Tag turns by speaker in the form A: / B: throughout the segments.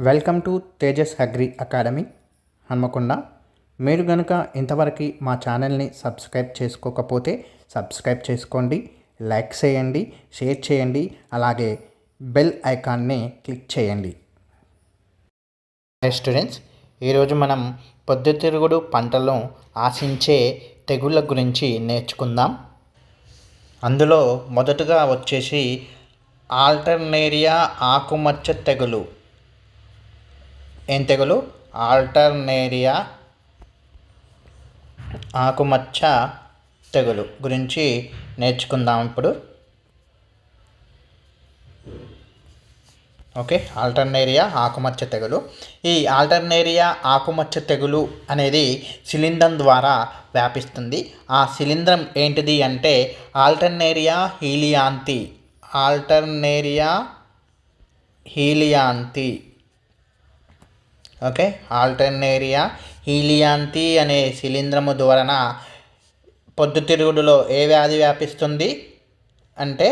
A: Welcome to Tejas agri academy Hanamkonda. మీరు కనుక ఇంతవరకు మా ఛానల్ని సబ్స్క్రైబ్ చేసుకోకపోతే సబ్స్క్రైబ్ చేసుకోండి, లైక్ చేయండి, షేర్ చేయండి, అలాగే బెల్ ఐకాన్ని క్లిక్ చేయండి. స్టూడెంట్స్, ఈరోజు మనం పొద్దుతిరుగుడు పంటలో ఆశించే తెగుళ్ళ గురించి నేర్చుకుందాం. అందులో మొదటగా వచ్చేసి ఆల్టర్నేరియా ఆకుమచ్చ తెగులు. ఏం తెగులు? ఆల్టర్నేరియా ఆకుమచ్చ తెగులు గురించి నేర్చుకుందాం ఇప్పుడు. ఓకే, ఆల్టర్నేరియా ఆకుమచ్చ తెగులు. ఈ ఆల్టర్నేరియా ఆకుమచ్చ తెగులు అనేది శిలీంధ్రం ద్వారా వ్యాపిస్తుంది. ఆ శిలీంధ్రం ఏంటిది అంటే ఆల్టర్నేరియా హీలియాంతి. ఆల్టర్నేరియా హీలియాంతి. ఓకే, ఆల్టర్నేరియా హీలియాంతి అనే శిలీంధ్రము ద్వారా పొద్దుతిరుగుడులో ఏ వ్యాధి వ్యాపిస్తుంది అంటే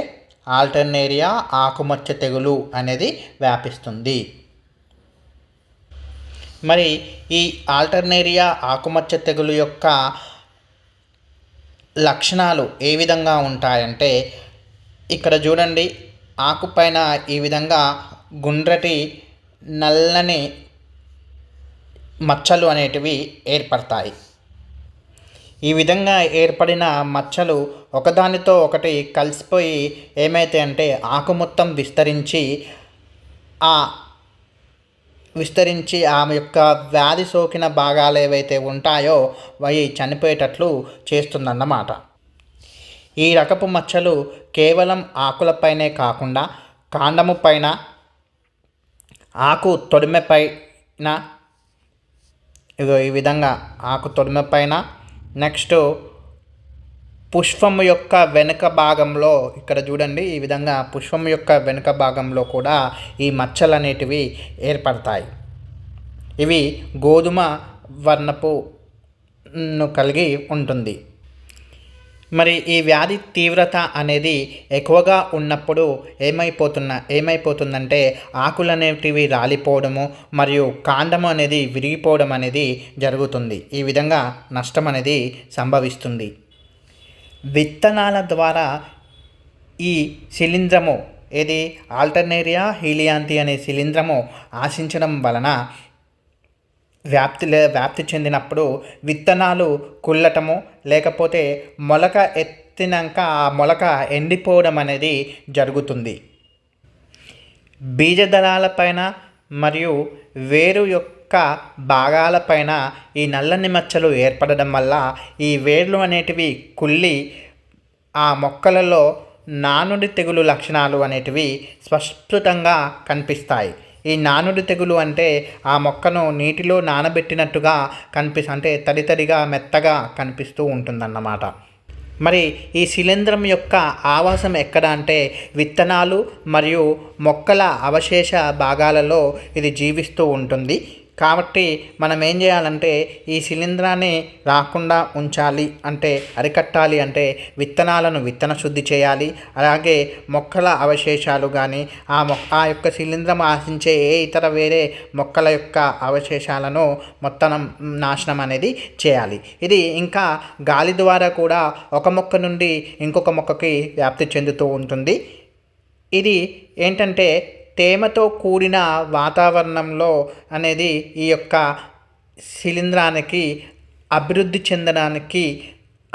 A: ఆల్టర్నేరియా ఆకుమచ్చ తెగులు అనేది వ్యాపిస్తుంది. మరి ఈ ఆల్టర్నేరియా ఆకుమచ్చ తెగులు యొక్క లక్షణాలు ఏ విధంగా ఉంటాయంటే ఇక్కడ చూడండి, ఆకుపైన ఈ విధంగా గుండ్రటి నల్లని మచ్చలు అనేటివి ఏర్పడతాయి. ఈ విధంగా ఏర్పడిన మచ్చలు ఒకదానితో ఒకటి కలిసిపోయి ఏమైతే అంటే ఆకు మొత్తం విస్తరించి ఆమె యొక్క వ్యాధి సోకిన భాగాలు ఏవైతే ఉంటాయో అవి చనిపోయేటట్లు చేస్తుందన్నమాట. ఈ రకపు మచ్చలు కేవలం ఆకులపైనే కాకుండా కాండము పైన, ఆకు తొడిమెపైన, ఈ విధంగా ఆకు తొడిమ పైన, నెక్స్ట్ పుష్పము యొక్క వెనుక భాగంలో, ఇక్కడ చూడండి ఈ విధంగా పుష్పము యొక్క వెనుక భాగంలో కూడా ఈ మచ్చలు అనేటివి ఏర్పడతాయి. ఇవి గోధుమ వర్ణపును కలిగి ఉంటుంది. మరి ఈ వ్యాధి తీవ్రత అనేది ఎక్కువగా ఉన్నప్పుడు ఏమైపోతుందంటే ఆకులు అనేటివి రాలిపోవడము మరియు కాండము అనేది విరిగిపోవడం అనేది జరుగుతుంది. ఈ విధంగా నష్టం అనేది సంభవిస్తుంది. విత్తనాల ద్వారా ఈ శిలీంధ్రము ఏది ఆల్టర్నేరియా హీలియాంతి అనే శిలీంధ్రము ఆశించడం వలన వ్యాప్తి చెందినప్పుడు విత్తనాలు కుళ్ళటము, లేకపోతే మొలక ఎత్తినాక ఆ మొలక ఎండిపోవడం అనేది జరుగుతుంది. బీజదళాలపైన మరియు వేరు యొక్క భాగాలపైన ఈ నల్లని మచ్చలు ఏర్పడడం వల్ల ఈ వేర్లు అనేటివి కుళ్ళి ఆ మొక్కలలో నానుడి తెగులు లక్షణాలు అనేటివి స్పష్టంగా కనిపిస్తాయి. ఈ నానుడి తెగులు అంటే ఆ మొక్కను నీటిలో నానబెట్టినట్టుగా అంటే తడితడిగా మెత్తగా కనిపిస్తూ ఉంటుందన్నమాట. మరి ఈ శిలీంధ్రం యొక్క ఆవాసం ఎక్కడ అంటే విత్తనాలు మరియు మొక్కల అవశేష భాగాలలో ఇది జీవిస్తూ ఉంటుంది. కాబట్టి మనం ఏం చేయాలంటే ఈ శిలీంధ్రాన్ని రాకుండా ఉంచాలి అంటే, అరికట్టాలి అంటే విత్తనాలను విత్తన శుద్ధి చేయాలి. అలాగే మొక్కల అవశేషాలు కానీ ఆ యొక్క శిలీంధ్రం ఆశించే ఇతర వేరే మొక్కల యొక్క అవశేషాలను మొత్తం నాశనం అనేది చేయాలి. ఇది ఇంకా గాలి ద్వారా కూడా ఒక మొక్క నుండి ఇంకొక మొక్కకి వ్యాప్తి చెందుతూ ఉంటుంది. ఇది ఏంటంటే తేమతో కూడిన వాతావరణంలో అనేది ఈ యొక్క శిలీంధ్రానికి అభివృద్ధి చెందడానికి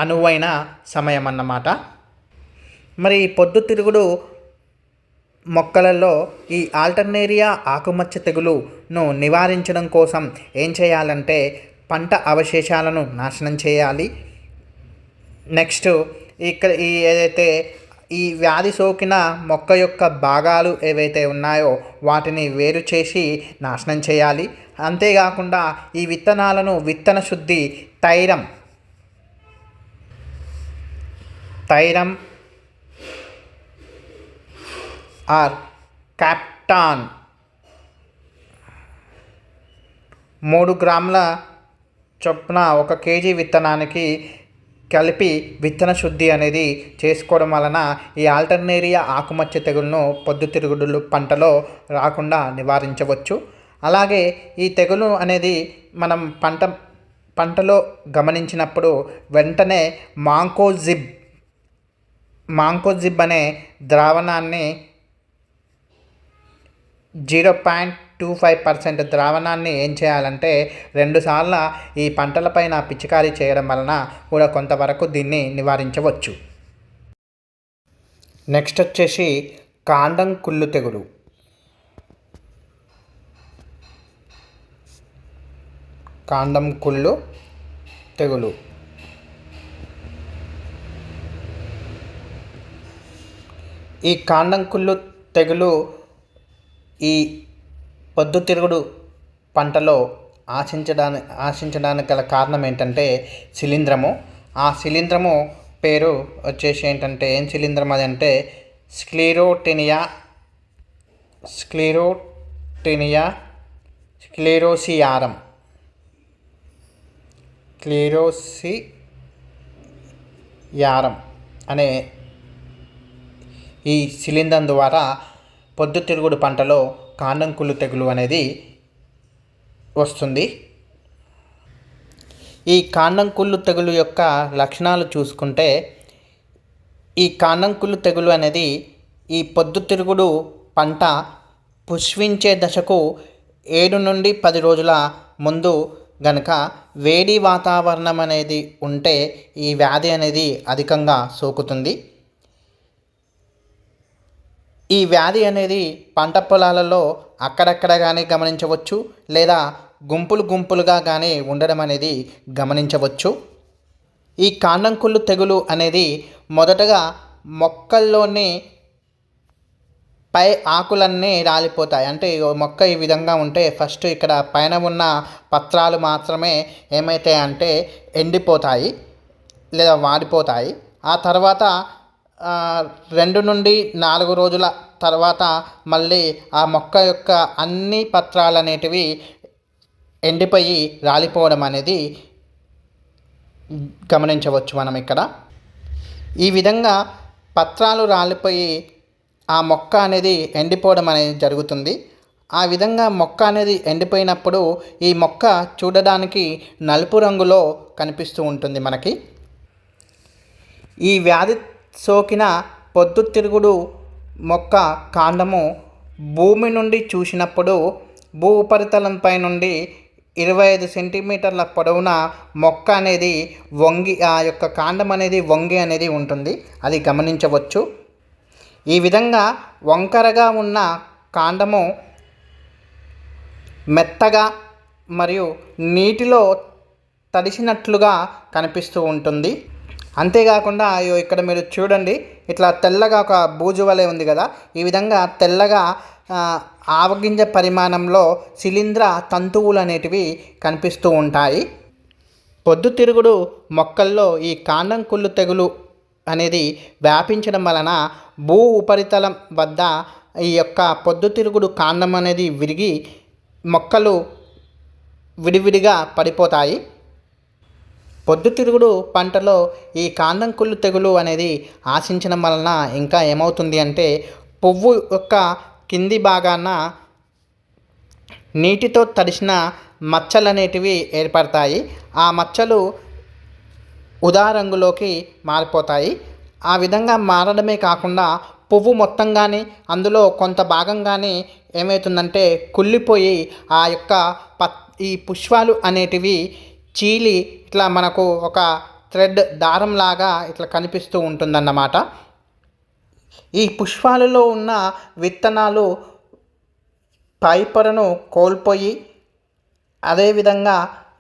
A: అనువైన సమయం అన్నమాట. మరి పొద్దుతిరుగుడు మొక్కలలో ఈ ఆల్టర్నేరియా ఆకుమచ్చ తెగులును నివారించడం కోసం ఏం చేయాలంటే పంట అవశేషాలను నాశనం చేయాలి. నెక్స్ట్ ఇక్కడ ఏదైతే ఈ వ్యాధి సోకిన మొక్క యొక్క భాగాలు ఏవైతే ఉన్నాయో వాటిని వేరు చేసి నాశనం చేయాలి. అంతేకాకుండా ఈ విత్తనాలను విత్తన శుద్ధి థైరమ్ ఆర్ క్యాప్టాన్ 3 గ్రాముల చొప్పున 1 కేజీ విత్తనానికి కలిపి విత్తన శుద్ధి అనేది చేసుకోవడం వలన ఈ ఆల్టర్నేరియా ఆకుమచ్చ తెగులను పొద్దుతిరుగుడు పంటలో రాకుండా నివారించవచ్చు. అలాగే ఈ తెగులు అనేది మనం పంటలో గమనించినప్పుడు వెంటనే మాంకోజిబ్ అనే ద్రావణాన్ని 0.25% ద్రావణాన్ని ఏం చేయాలంటే 2 సార్లు ఈ పంటలపైన పిచికారీ చేయడం వలన కూడా కొంతవరకు దీన్ని నివారించవచ్చు. నెక్స్ట్ వచ్చేసి కాండం కుళ్ళు తెగులు. కాండం కుళ్ళు తెగులు ఈ కాండం కుళ్ళు తెగులు ఈ పొద్దుతిరుగుడు పంటలో ఆశించడానికి గల కారణం ఏంటంటే శిలీంధ్రము. ఆ శిలీంధ్రము పేరు వచ్చేసి ఏంటంటే ఏం శిలీంధ్రం అది అంటే స్క్లెరోసియారం అనే ఈ శిలీంధ్రం ద్వారా పొద్దుతిరుగుడు పంటలో కాండం కుళ్ళు తెగులు అనేది వస్తుంది. ఈ కాండం కుళ్ళు తెగులు యొక్క లక్షణాలు చూసుకుంటే ఈ కాండం కుళ్ళు తెగులు అనేది ఈ పొద్దుతిరుగుడు పంట పుష్పించే దశకు 7 నుండి 10 రోజుల ముందు గనక వేడి వాతావరణం అనేది ఉంటే ఈ వ్యాధి అనేది అధికంగా సోకుతుంది. ఈ వ్యాధి అనేది పంట పొలాలలో అక్కడక్కడ కానీ గమనించవచ్చు, లేదా గుంపులుగా కానీ ఉండడం అనేది గమనించవచ్చు. ఈ కాండం కుళ్ళు తెగులు అనేది మొదటగా మొక్కల్లోని పై ఆకులన్నీ రాలిపోతాయి. అంటే మొక్క ఈ విధంగా ఉంటే ఫస్ట్ ఇక్కడ పైన ఉన్న పత్రాలు మాత్రమే ఏమైతాయి అంటే ఎండిపోతాయి లేదా వాడిపోతాయి. ఆ తర్వాత 2 నుండి 4 రోజుల తర్వాత మళ్ళీ ఆ మొక్క యొక్క అన్ని పత్రాలు అనేటివి ఎండిపోయి రాలిపోవడం అనేది గమనించవచ్చు మనం ఇక్కడ. ఈ విధంగా పత్రాలు రాలిపోయి ఆ మొక్క అనేది ఎండిపోవడం అనేది జరుగుతుంది. ఆ విధంగా మొక్క అనేది ఎండిపోయినప్పుడు ఈ మొక్క చూడడానికి నలుపు రంగులో కనిపిస్తూ ఉంటుంది మనకి. ఈ వ్యాధి సోకిన పొద్దుతిరుగుడు మొక్క కాండము భూమి నుండి చూసినప్పుడు భూ ఉపరితలంపై నుండి 25 సెంటీమీటర్ల పొడవున మొక్క అనేది వంగి ఆ యొక్క కాండం అనేది వంగి అనేది ఉంటుంది, అది గమనించవచ్చు. ఈ విధంగా వంకరగా ఉన్న కాండము మెత్తగా మరియు నీటిలో తడిసినట్లుగా కనిపిస్తూ ఉంటుంది. అంతేకాకుండా ఇక్కడ మీరు చూడండి, ఇట్లా తెల్లగా ఒక బూజు వలె ఉంది కదా, ఈ విధంగా తెల్లగా ఆవగింజ పరిమాణంలో శిలీంధ్ర తంతువులు అనేటివి కనిపిస్తూ ఉంటాయి. పొద్దుతిరుగుడు మొక్కల్లో ఈ కాండం కుళ్ళు తెగులు అనేది వ్యాపించడం వలన భూ ఉపరితలం వద్ద ఈ యొక్క పొద్దుతిరుగుడు కాండం అనేది విరిగి మొక్కలు విడివిడిగా పడిపోతాయి. పొద్దుతిరుగుడు పంటలో ఈ కాండం కుళ్ళు తెగులు అనేది ఆశించడం వలన ఇంకా ఏమవుతుంది అంటే పువ్వు యొక్క కింది భాగాన నీటితో తడిసిన మచ్చలు అనేటివి ఏర్పడతాయి. ఆ మచ్చలు ఉదా రంగులోకి మారిపోతాయి. ఆ విధంగా మారడమే కాకుండా పువ్వు మొత్తం కానీ అందులో కొంత భాగం కానీ ఏమవుతుందంటే కుళ్ళిపోయి ఆ యొక్క ఈ పుష్పాలు అనేటివి చీలి ఇట్లా మనకు ఒక థ్రెడ్ దారంలాగా ఇట్లా కనిపిస్తూ ఉంటుందన్నమాట. ఈ పుష్పాలలో ఉన్న విత్తనాలు పై పొరను కోల్పోయి అదేవిధంగా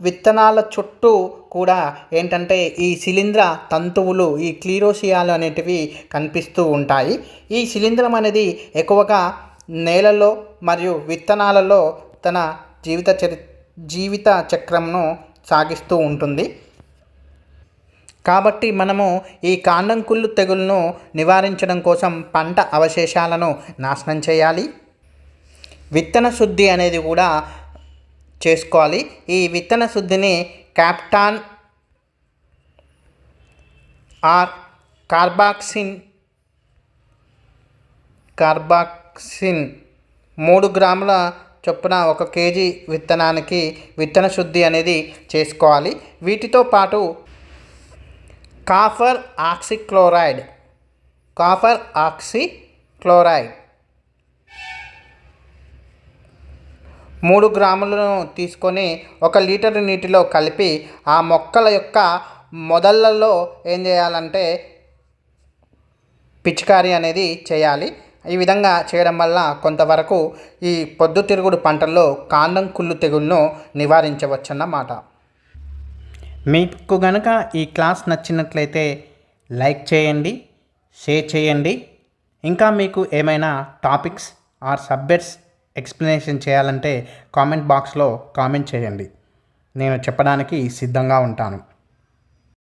A: విత్తనాల చుట్టూ కూడా ఏంటంటే ఈ శిలీంధ్ర తంతువులు ఈ క్లీరోసియాలు అనేటివి కనిపిస్తూ ఉంటాయి. ఈ శిలీంధ్రం అనేది ఎక్కువగా నేలలో మరియు విత్తనాలలో తన జీవిత చక్రంను సాగిస్తూ ఉంటుంది. కాబట్టి మనము ఈ కాండం కుళ్ళు తెగులను నివారించడం కోసం పంట అవశేషాలను నాశనం చేయాలి. విత్తన శుద్ధి అనేది కూడా చేసుకోవాలి. ఈ విత్తన శుద్ధిని క్యాప్టాన్ ఆర్ కార్బాక్సిన్ 3 గ్రాముల చొప్పున 1 కేజీ విత్తనానికి విత్తన శుద్ధి అనేది చేసుకోవాలి. వీటితో పాటు కాపర్ ఆక్సిక్లోరైడ్ 3 గ్రాములను తీసుకొని 1 లీటర్ నీటిలో కలిపి ఆ మొక్కల యొక్క మొదళ్ళలో ఏం చేయాలంటే పిచికారీ అనేది చేయాలి. ఈ విధంగా చేయడం వల్ల కొంతవరకు ఈ పొద్దుతిరుగుడు పంటల్లో కాండం కుళ్ళు తెగుళ్ళను నివారించవచ్చన్నమాట. మీకు గనక ఈ క్లాస్ నచ్చినట్లయితే లైక్ చేయండి, షేర్ చేయండి. ఇంకా మీకు ఏమైనా టాపిక్స్ ఆర్ సబ్జెక్ట్స్ ఎక్స్ప్లెనేషన్ చేయాలంటే కామెంట్ బాక్స్లో కామెంట్ చేయండి. నేను చెప్పడానికి సిద్ధంగా ఉంటాను.